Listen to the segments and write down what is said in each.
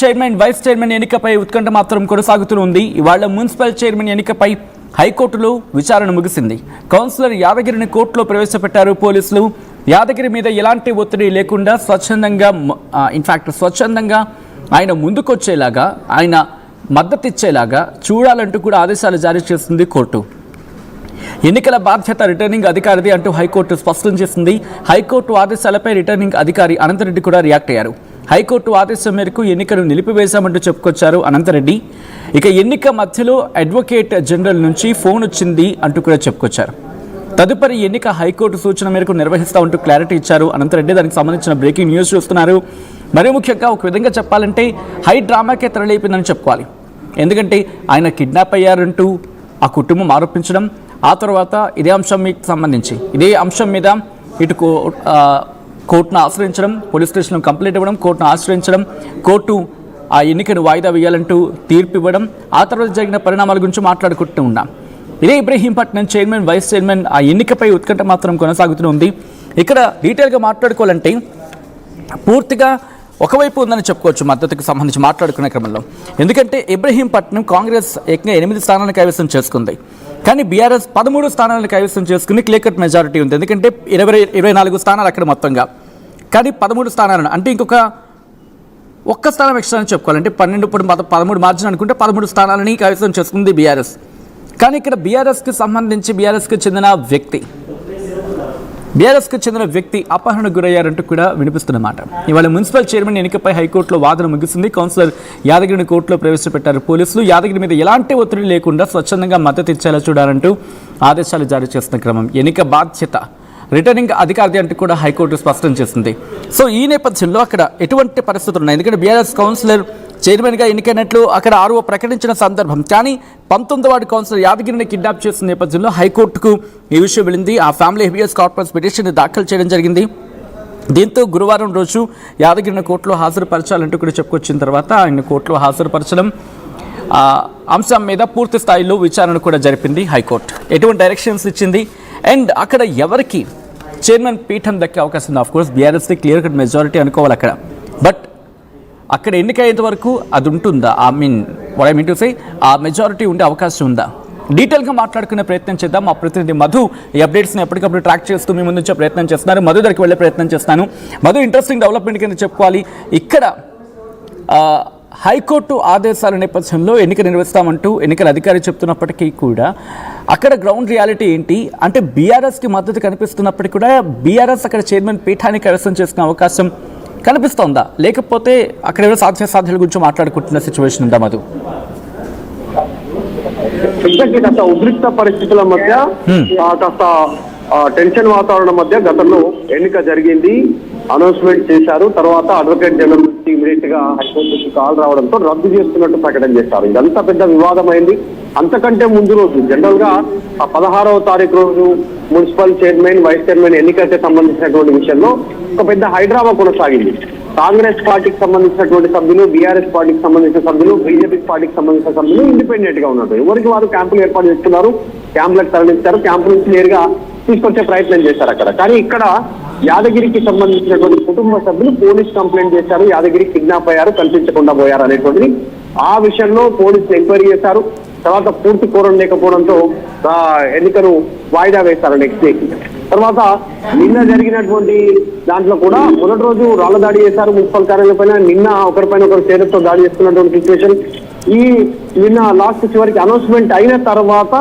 Chairman vice chairman ఎన్నికపై ఉత్కంఠ మాత్రం కొనసాగుతూనే ఇవాళ మున్సిపల్ చైర్మన్ ఎన్నికపై హైకోర్టులో విచారణ ముగిసింది. కౌన్సిలర్ యాదగిరిని కోర్టులో ప్రవేశపెట్టారు పోలీసులు. యాదగిరి మీద ఎలాంటి ఒత్తిడి లేకుండా స్వచ్ఛందంగా ఆయన ముందుకొచ్చేలాగా, ఆయన మద్దతిచ్చేలాగా చూడాలంటూ కూడా ఆదేశాలు జారీ చేసింది కోర్టు. ఎన్నికల బాధ్యత రిటర్నింగ్ అధికారిది అంటూ హైకోర్టు స్పష్టం చేసింది. హైకోర్టు ఆదేశాలపై రిటర్నింగ్ అధికారి అనంతరెడ్డి కూడా రియాక్ట్ అయ్యారు. హైకోర్టు ఆదేశం మేరకు ఎన్నికను నిలిపివేశామంటూ చెప్పుకొచ్చారు అనంతరెడ్డి. ఇక ఎన్నిక మధ్యలో అడ్వకేట్ జనరల్ నుంచి ఫోన్ వచ్చింది అంటూ కూడా చెప్పుకొచ్చారు. తదుపరి ఎన్నిక హైకోర్టు సూచన మేరకు నిర్వహిస్తామంటూ క్లారిటీ ఇచ్చారు అనంతరెడ్డి. దానికి సంబంధించిన బ్రేకింగ్ న్యూస్ చూస్తున్నారు. మరీ ముఖ్యంగా ఒక విధంగా చెప్పాలంటే హై డ్రామాకే తెరలేపిందని చెప్పుకోవాలి. ఎందుకంటే ఆయన కిడ్నాప్ అయ్యారంటూ ఆ కుటుంబం ఆరోపించడం, ఆ తర్వాత ఇదే అంశం మీద ఇటు కోర్టును ఆశ్రయించడం, పోలీస్ స్టేషన్లో కంప్లైంట్ ఇవ్వడం, కోర్టును ఆశ్రయించడం, కోర్టు ఆ ఎన్నికను వాయిదా వేయాలంటూ తీర్పు ఇవ్వడం, ఆ తర్వాత జరిగిన పరిణామాల గురించి మాట్లాడుకుంటూ ఉన్నాం. ఇదే ఇబ్రహీంపట్నం చైర్మన్ వైస్ చైర్మన్ ఆ ఎన్నికపై ఉత్కంఠ మాత్రం కొనసాగుతూ ఉంది. ఇక్కడ డీటెయిల్గా మాట్లాడుకోవాలంటే పూర్తిగా ఒకవైపు ఉందని చెప్పుకోవచ్చు మద్దతుకు సంబంధించి మాట్లాడుకునే క్రమంలో. ఎందుకంటే ఇబ్రహీంపట్నం కాంగ్రెస్ ఏకంగా 8 స్థానాలను కైవసం చేసుకుంది. కానీ బీఆర్ఎస్ 13 స్థానాలను కైవసం చేసుకుని క్లియర్ కట్ మెజారిటీ ఉంది. ఎందుకంటే 24 స్థానాలు అక్కడ మొత్తంగా, కానీ 13 స్థానాలను అంటే ఇంకొక ఒక్క స్థానం ఎక్స్ట్రా అని చెప్పుకోవాలంటే 13 మార్జిన్ అనుకుంటే 13 స్థానాలని కైవసం చేసుకుంది బీఆర్ఎస్. కానీ ఇక్కడ బీఆర్ఎస్కి చెందిన వ్యక్తి అపహరణకు గురయ్యారంటూ కూడా వినిపిస్తున్నమాట. ఇవాళ మున్సిపల్ చైర్మన్ ఎన్నికపై హైకోర్టులో వాదన ముగిసింది. కౌన్సిలర్ యాదగిరిని కోర్టులో ప్రవేశపెట్టారు పోలీసులు. యాదగిరి మీద ఎలాంటి ఒత్తిడి లేకుండా స్వచ్ఛందంగా మద్దతు ఇచ్చేలా చూడాలంటూ ఆదేశాలు జారీ చేస్తున్న క్రమం. ఎన్నిక బాధ్యత రిటర్నింగ్ అధికారి అంటూ కూడా హైకోర్టు స్పష్టం చేసింది. సో ఈ నేపథ్యంలో అక్కడ ఎటువంటి పరిస్థితులు ఉన్నాయి? ఎందుకంటే బీఆర్ఎస్ కౌన్సిలర్ చైర్మన్గా ఎన్నికైనట్లు అక్కడ ఆర్ఓ ప్రకటించిన సందర్భం. కానీ 19వ వార్డు కౌన్సిలర్ యాదగిరిని కిడ్నాప్ చేసిన నేపథ్యంలో హైకోర్టుకు ఈ విషయం వెళ్ళింది. ఆ ఫ్యామిలీ హెబియస్ కార్పస్ పిటిషన్ దాఖలు చేయడం జరిగింది. దీంతో గురువారం రోజు యాదగిరిని కోర్టులో హాజరుపరచాలంటూ కూడా చెప్పుకొచ్చిన తర్వాత ఆయన కోర్టులో హాజరుపరచడం, అంశం మీద పూర్తి స్థాయిలో విచారణ కూడా జరిపింది హైకోర్టు. ఎటువంటి డైరెక్షన్స్ ఇచ్చింది అండ్ అక్కడ ఎవరికి చైర్మన్ పీఠం దక్కే అవకాశం ఉంది? ఆఫ్ కోర్స్ బీఆర్ఎస్కి క్లియర్ కట్ మెజారిటీ అనుకోవాలి అక్కడ. బట్ అక్కడ ఎన్నికయ్యేంత వరకు అది ఉంటుందా? ఆ మెజారిటీ ఉండే అవకాశం ఉందా? డీటెయిల్గా మాట్లాడుకునే ప్రయత్నం చేద్దాం. మా ప్రతినిధి మధు ఈ అప్డేట్స్ని ఎప్పటికప్పుడు ట్రాక్ చేస్తూ మీ ముందు ప్రయత్నం చేస్తున్నారు. మధు దగ్గరికి వెళ్ళే ప్రయత్నం చేస్తాను. మధు, ఇంట్రెస్టింగ్ డెవలప్మెంట్ కింద చెప్పుకోవాలి. ఇక్కడ హైకోర్టు ఆదేశాల నేపథ్యంలో ఎన్నిక నిర్వహిస్తామంటూ ఎన్నికల అధికారి చెప్తున్నప్పటికీ కూడా అక్కడ గ్రౌండ్ రియాలిటీ ఏంటి అంటే బీఆర్ఎస్కి మద్దతు కనిపిస్తున్నప్పటికీ కూడా బీఆర్ఎస్ అక్కడ చైర్మన్ పీఠాన్ని కైవసం చేసుకునే అవకాశం కనిపిస్తోందా? లేకపోతే అక్కడ ఏదో సాధ్యాల గురించి మాట్లాడుకుంటున్న సిచ్యువేషన్ ఉందా మధు? ఉద్రిక్త పరిస్థితుల మధ్య కాస్త టెన్షన్ వాతావరణం మధ్య గతంలో ఎన్నిక జరిగింది, అనౌన్స్మెంట్ చేశారు. తర్వాత అడ్వకేట్ జనరల్ నుంచి ఇమీడియట్ గా హైకోర్టు నుంచి కాల్ రావడంతో రద్దు చేస్తున్నట్టు ప్రకటన చేశారు. ఇదంతా పెద్ద వివాదమైంది. అంతకంటే ముందు రోజు జనరల్ గా 16వ తారీఖు రోజు మున్సిపల్ చైర్మన్ వైస్ చైర్మన్ ఎన్నికకి సంబంధించినటువంటి విషయంలో ఒక పెద్ద హైడ్రామా కొనసాగింది. కాంగ్రెస్ పార్టీకి సంబంధించినటువంటి సభ్యులు, బీఆర్ఎస్ పార్టీకి సంబంధించిన సభ్యులు, బీజేపీ పార్టీకి సంబంధించిన సభ్యులు ఇండిపెండెంట్ గా ఉన్నారు. ఎవరికి వారు క్యాంపులు ఏర్పాటు చేస్తున్నారు, క్యాంపులకు తరలించారు, క్యాంపు నుంచి నేరుగా తీసుకొచ్చే ప్రయత్నం చేశారు అక్కడ. కానీ ఇక్కడ యాదగిరికి సంబంధించినటువంటి కుటుంబ సభ్యులు పోలీస్ కంప్లైంట్ చేశారు. యాదగిరి కిడ్నాప్ అయ్యారు, కనిపించకుండా పోయారు అనేటువంటిది. ఆ విషయంలో పోలీసులు ఎంక్వైరీ చేశారు. తర్వాత పూర్తి కోరం లేకపోవడంతో ఎన్నికను వాయిదా వేశారు నెక్స్ట్ డేకి. తర్వాత నిన్న జరిగినటువంటి దాంట్లో కూడా మొదటి రోజు రాళ్ల దాడి చేశారు మున్సిపల్ కార్యాలయం పైన. నిన్న ఒకరిపైన ఒకరు చేతులతో దాడి చేస్తున్నటువంటి సిచ్యువేషన్. నిన్న లాస్ట్ చివరికి అనౌన్స్మెంట్ అయిన తర్వాత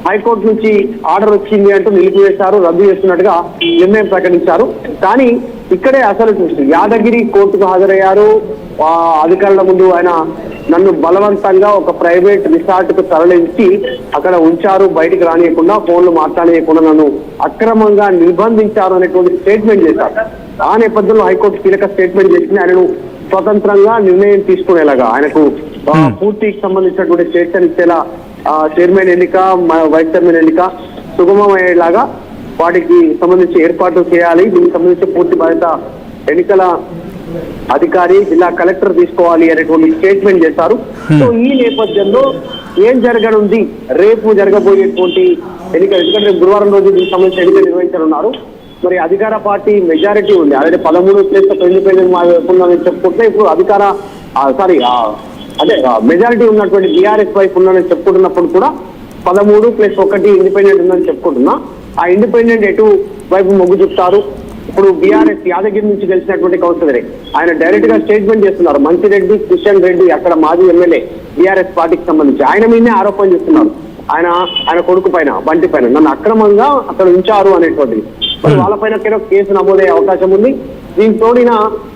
హైకోర్టు నుంచి ఆర్డర్ వచ్చింది అంటూ నిలిపివేశారు, రద్దు చేస్తున్నట్టుగా నిర్ణయం ప్రకటించారు. కానీ ఇక్కడే అసలు చూసి యాదగిరి కోర్టుకు హాజరయ్యారు. అధికారుల ముందు ఆయన నన్ను బలవంతంగా ఒక ప్రైవేట్ రిసార్ట్ కు తరలించి అక్కడ ఉంచారు, బయటికి రానియకుండా, ఫోన్లు మాట్లాడేయకుండా నన్ను అక్రమంగా నిర్బంధించారు అనేటువంటి స్టేట్మెంట్ చేశారు. ఆ నేపథ్యంలో హైకోర్టు కీలక స్టేట్మెంట్ చేసింది. ఆయనను స్వతంత్రంగా నిర్ణయం తీసుకునేలాగా, ఆయనకు పూర్తికి సంబంధించినటువంటి స్టేట్స్ ఇచ్చేలా చైర్మన్ ఎన్నిక, వైస్ చైర్మన్ ఎన్నిక సుగమమయ్యేలాగా వాటికి సంబంధించి ఏర్పాట్లు చేయాలి. దీనికి సంబంధించి పూర్తి బాధ్యత ఎన్నికల అధికారి, జిల్లా కలెక్టర్ తీసుకోవాలి అనేటువంటి స్టేట్మెంట్ చేశారు. సో ఈ నేపథ్యంలో ఏం జరగనుంది, రేపు జరగబోయేటువంటి ఎన్నిక, ఎందుకంటే గురువారం రోజు దీనికి సంబంధించి ఎన్నిక నిర్వహించనున్నారు. మరి అధికార పార్టీ మెజారిటీ ఉంది. ఆల్రెడీ 13 ప్లేస్ ఇండిపెండెంట్ ఉందని చెప్పుకుంటే ఇప్పుడు మెజారిటీ ఉన్నటువంటి బీఆర్ఎస్ వైపు ఉందని చెప్పుకుంటున్నప్పుడు కూడా 13+1 ఇండిపెండెంట్ ఉందని చెప్పుకుంటున్నా. ఆ ఇండిపెండెంట్ ఎటు వైపు మొగ్గు చూపుతారు? ఇప్పుడు బీఆర్ఎస్ యాదగిరి నుంచి గెలిచినటువంటి కౌన్సిలరే ఆయన డైరెక్ట్ గా స్టేట్మెంట్ చేస్తున్నారు. మంచిరెడ్డి కిషన్ రెడ్డి అక్కడ మాజీ ఎమ్మెల్యే బీఆర్ఎస్ పార్టీకి సంబంధించి ఆయన మీదనే ఆరోపణ చేస్తున్నారు. ఆయన కొడుకు పైన బంటి పైన నన్ను అక్రమంగా అక్కడ ఉంచారు అనేటువంటిది. మరి వాళ్ళపైన కేసు నమోదయ్యే అవకాశం ఉంది. దీనికి తోడిన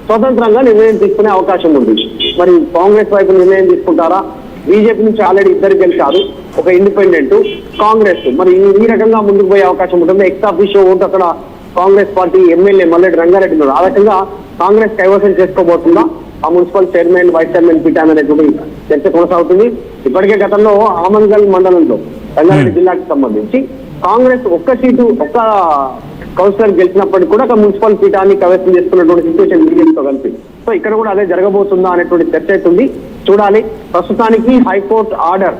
స్వతంత్రంగా నిర్ణయం తీసుకునే అవకాశం ఉంది. మరి కాంగ్రెస్ వైపు నిర్ణయం తీసుకుంటారా? బీజేపీ నుంచి ఆల్రెడీ 2 గెలిచారు, ఒక ఇండిపెండెంట్, కాంగ్రెస్. మరి ఈ రకంగా ముందుకు పోయే అవకాశం ఉంటుంది. ఎక్స్ ఆఫీషియో ఓటు అక్కడ కాంగ్రెస్ పార్టీ ఎమ్మెల్యే మల్లెడ్డి రంగారెడ్డి ఉన్నారు. ఆ రకంగా కాంగ్రెస్ కైవసం చేసుకోబోతుందా ఆ మున్సిపల్ చైర్మన్, వైస్ చైర్మన్ పీఠాన్ని అనేటువంటి చర్చ కొనసాగుతుంది. ఇప్పటికే గతంలో ఆమన్గల్ మండలంలో రంగారెడ్డి జిల్లాకు సంబంధించి కాంగ్రెస్ ఒక్క కౌన్సిలర్ గెలిచినప్పటికీ కూడా ఒక మున్సిపల్ పీఠాన్ని కైవసం చేసుకున్నటువంటి సిచ్యువేషన్ బీజేపీతో కలిపి. సో ఇక్కడ కూడా అదే జరగబోతుందా అనేటువంటి చర్చ అవుతుంది. చూడాలి. ప్రస్తుతానికి హైకోర్టు ఆర్డర్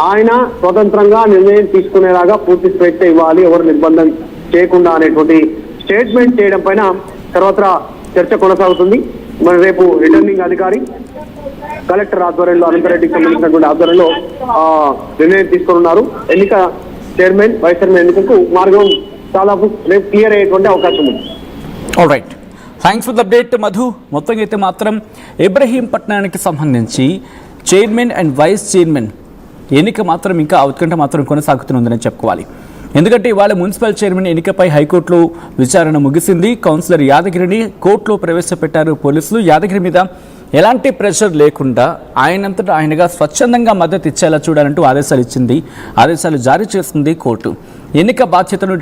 ఆయన స్వతంత్రంగా నిర్ణయం తీసుకునేలాగా పూర్తి స్వేచ్ఛ ఇవ్వాలి, ఎవరు నిర్బంధం చేయకుండా అనేటువంటి స్టేట్మెంట్ చేయడం పైన తర్వాత చర్చ కొనసాగుతుంది. మరి రేపు రిటర్నింగ్ అధికారి కలెక్టర్ ఆధ్వర్యంలో అనంతరెడ్డికి సంబంధించినటువంటి ఆధ్వర్యంలో నిర్ణయం తీసుకున్నారు. ఎన్నిక చైర్మన్, వైస్ చైర్మన్ ఎన్నికకు మార్గం దాదాపు రేపు క్లియర్ అయ్యేటువంటి అవకాశం ఉంది. Alright, thanks for the update Madhu. మొత్తంగా అయితే మాత్రం ఇబ్రహీంపట్నానికి సంబంధించి చైర్మన్ అండ్ వైస్ చైర్మన్ ఎన్నిక మాత్రం ఇంకా ఉత్కంఠ మాత్రం కొనసాగుతుందని చెప్పుకోవాలి. ఎందుకంటే ఇవాళ మున్సిపల్ చైర్మన్ ఎన్నికపై హైకోర్టులో విచారణ ముగిసింది. కౌన్సిలర్ యాదగిరిని కోర్టులో ప్రవేశపెట్టారు పోలీసులు. యాదగిరి మీద ఎలాంటి ప్రెషర్ లేకుండా ఆయనంతటా ఆయనగా స్వచ్ఛందంగా మద్దతు ఇచ్చేలా చూడాలంటూ ఆదేశాలు జారీ చేస్తుంది కోర్టు. ఎన్నిక బాధ్యతను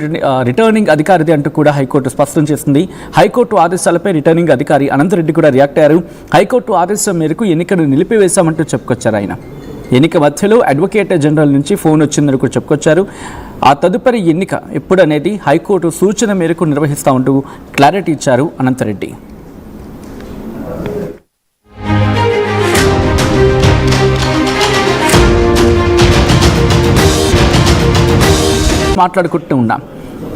రిటర్నింగ్ అధికారిది అంటూ కూడా హైకోర్టు స్పష్టం చేసింది. హైకోర్టు ఆదేశాలపై రిటర్నింగ్ అధికారి అనంతరెడ్డి కూడా రియాక్ట్ అయ్యారు. హైకోర్టు ఆదేశం మేరకు ఎన్నికను నిలిపివేశామంటూ చెప్పుకొచ్చారు ఆయన. ఎన్నిక మధ్యలో అడ్వకేట్ జనరల్ నుంచి ఫోన్ వచ్చిందని కూడా చెప్పుకొచ్చారు. ఆ తదుపరి ఎన్నిక ఎప్పుడనేది హైకోర్టు సూచన మేరకు నిర్వహిస్తామంటూ క్లారిటీ ఇచ్చారు అనంతరెడ్డి. మాట్లాడుకుంటూ ఉన్నాం.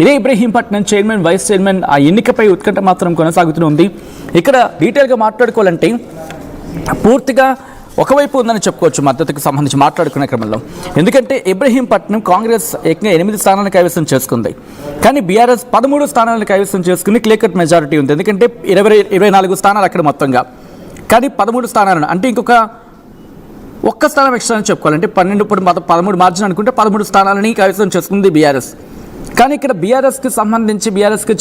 ఇదే ఇబ్రహీంపట్నం చైర్మన్, వైస్ చైర్మన్ ఆ ఎన్నికపై ఉత్కంఠ మాత్రం కొనసాగుతూ ఉంది. ఇక్కడ డీటెయిల్గా మాట్లాడుకోవాలంటే పూర్తిగా ఒకవైపు ఉందని చెప్పుకోవచ్చు మద్దతుకు సంబంధించి మాట్లాడుకునే క్రమంలో. ఎందుకంటే ఇబ్రహీంపట్నం కాంగ్రెస్ ఏకంగా 8 స్థానాలను కైవసం చేసుకుంది. కానీ బీఆర్ఎస్ 13 స్థానాలను కైవసం చేసుకుని క్లియర్ కట్ మెజారిటీ ఉంది. ఎందుకంటే 24 స్థానాలు అక్కడ మొత్తంగా, కానీ 13 స్థానాలను అంటే ఇంకొక ఒక్క స్థానం ఎక్స్ట్రా అని చెప్పుకోవాలంటే 13 మార్జిన్ అనుకుంటే 13 స్థానాలని కైవసం చేసుకుంది బీఆర్ఎస్. కానీ ఇక్కడ బీఆర్ఎస్కి సంబంధించి బీఆర్ఎస్కి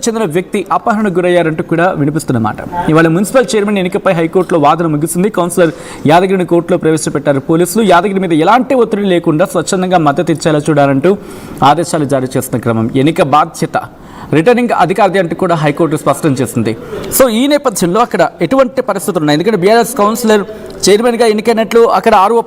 చెందిన వ్యక్తి అపహరణకు గురయ్యారంటూ కూడా వినిపిస్తున్నమాట. ఇవాళ మున్సిపల్ చైర్మన్ ఎన్నికపై హైకోర్టులో వాదన ముగిసింది. కౌన్సిలర్ యాదగిరిని కోర్టులో ప్రవేశపెట్టారు పోలీసులు. యాదగిరి మీద ఎలాంటి ఒత్తిడి లేకుండా స్వచ్ఛందంగా మద్దతు ఇచ్చేలా చూడాలంటూ ఆదేశాలు జారీ చేస్తున్న క్రమం. ఎన్నిక బాధ్యత రిటర్నింగ్ అధికారి అంటూ కూడా హైకోర్టు స్పష్టం చేసింది. సో ఈ నేపథ్యంలో అక్కడ ఎటువంటి పరిస్థితులు ఉన్నాయి? ఎందుకంటే బీఆర్ఎస్ కౌన్సిలర్ చైర్మన్గా ఎన్నికైనట్లు అక్కడ ఆర్ఓ